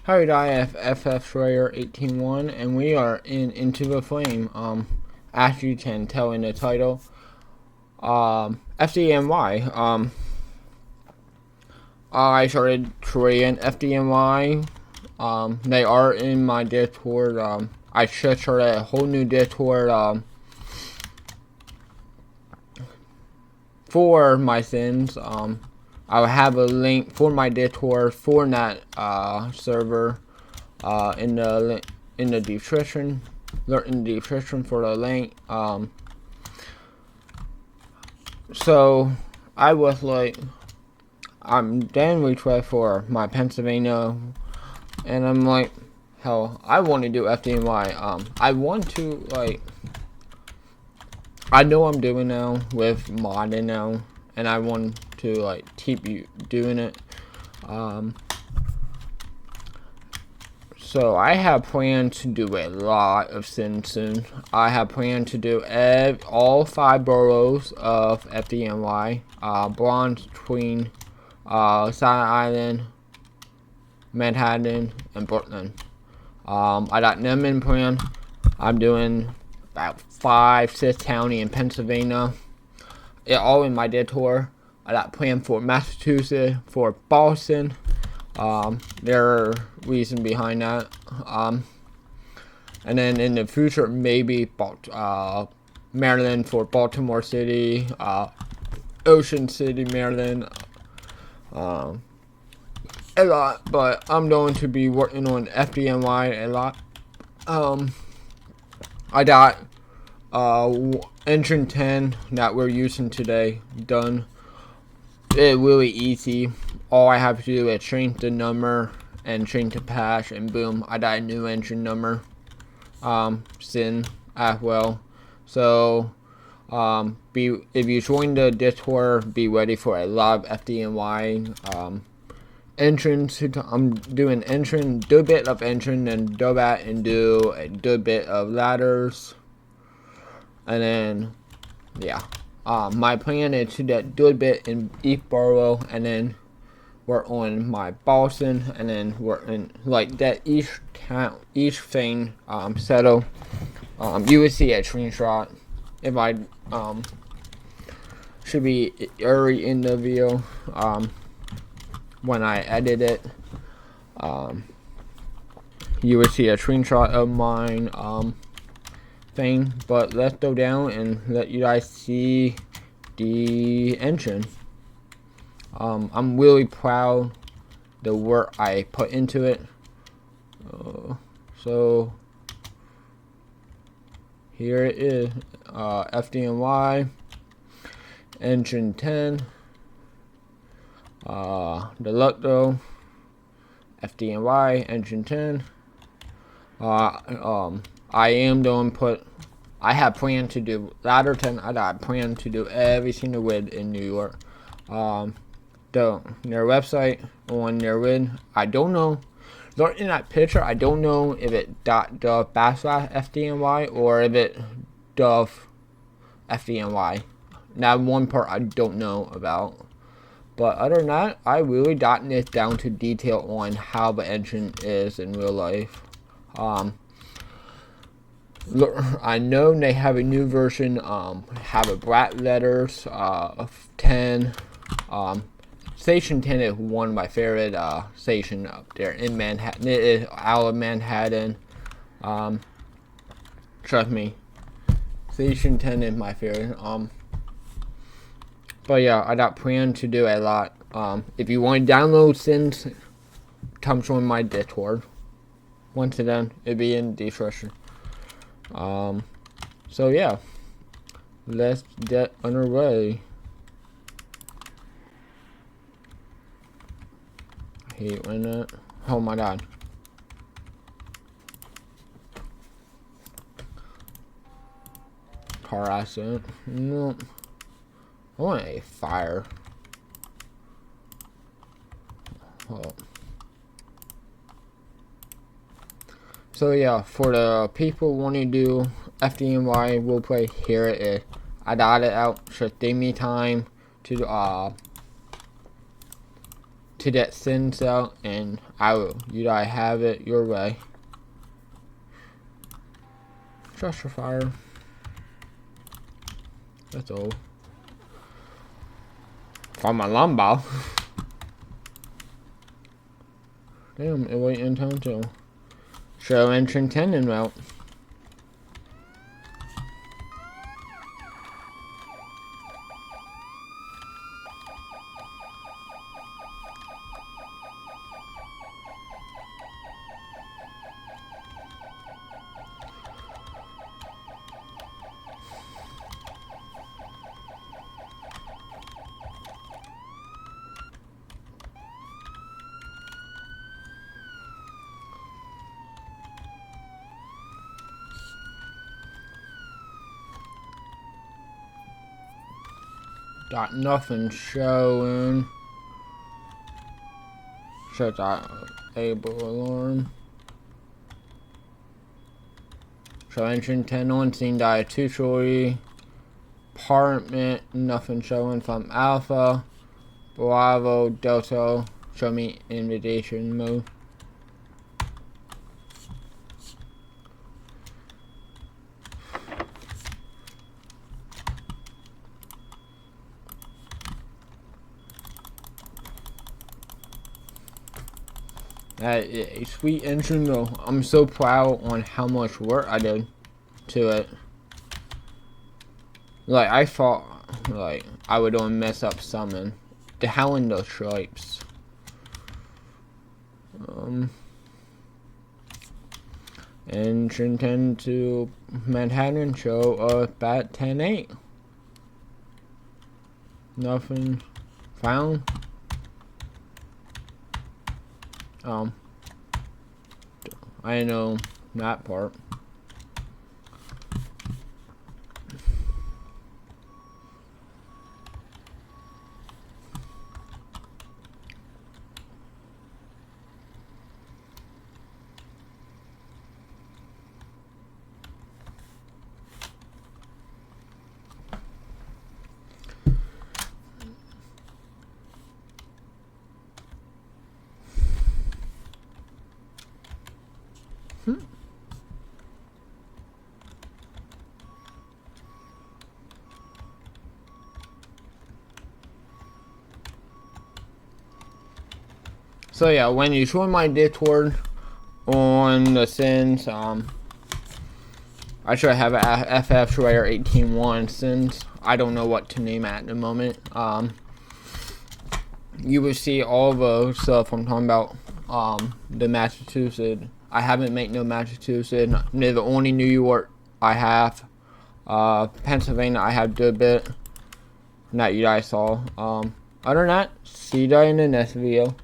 Howdy FF Schrayer 181, and we are in Into the Flame. As you can tell in the title, FDNY. I started trading FDNY. They are in my Discord. I should start a whole new Discord for my sins. I'll have a link for my Discord for that server in the description. In the description for the link. So I was like, I'm done request for my Pennsylvania, and I'm like, hell, I want to do FDNY. I want to, like, I know I'm doing now with modding now, and I want to like keep you doing it. So I have planned to do a lot of Sin soon. I have planned to do all 5 boroughs of FDNY, Bronze, Queen, Staten Island, Manhattan, and Brooklyn. I got them in plan. I'm doing about 5-6 county in Pennsylvania. It all in my detour. I got planned for Massachusetts, for Boston. There are reason behind that. And then in the future, maybe Maryland for Baltimore City, Ocean City, Maryland. A lot, but I'm going to be working on FDNY a lot. I got engine 10 that we're using today done. It's really easy. All I have to do is change the number and change the patch, and boom, I got a new engine number. Sin as well. So if you join the Discord, be ready for a lot of FDNY entrance. I'm doing engine, do a bit of engine, and do that and do a good bit of ladders, and then yeah. My plan is to do a bit in each borough, and then work on my Boston, and then work in like that each thing settle. You would see a screenshot if I should be early in the video when I edit it. You would see a screenshot of mine thing, but let's go down and let you guys see the engine. I'm really proud the work I put into it. So here it is, FDNY engine 10, the look though, FDNY engine 10. I am going to put, I have planned to do ladder 10. I got planned to do every single win in New York. Their website on their win, I don't know. Look in that picture, I don't know if it .dov / FDNY or if it .dov FDNY. Now one part I don't know about. But other than that, I really gotten it down to detail on how the engine is in real life. Look, I know they have a new version, have a black letters, of 10. Station 10 is one of my favorite station up there in Manhattan. It is out of Manhattan. Trust me, Station 10 is my favorite. But yeah, I got planned to do a lot. If you want to download Sins, come join my Discord. Once again, it'll be in the description. So yeah, let's get underway. I hate when that. Oh my god. Car accident. No. I want a fire. Oh. So yeah, for the people wanting to do FDNY roleplay, here it is. I got it out. Should give me time to to that sin cell, and you guys have it your way. Trust your fire. That's all. From my lumbar. Damn, it wait in town too. Show entrance 10 en route. Got nothing showing. Shut that able alarm. Show entrance 10 on scene, die 2-story apartment. Nothing showing from Alpha, Bravo, Delta. Show me invitation mode. That is a sweet engine though. I'm so proud on how much work I did to it. Like, I thought like I would only mess up summon. The Howling those stripes. Engine 10 to Manhattan, show bat 10-8. Nothing found. I know that part. So yeah, when you join my Discord on the Sins, I should have a FF Shredder 18-1 Sins. I don't know what to name at the moment. You will see all the stuff I'm talking about. The Massachusetts. I haven't made no Massachusetts. They're the only New York I have. Pennsylvania I have a good bit that you guys saw. Other than that, see you guys in the next video.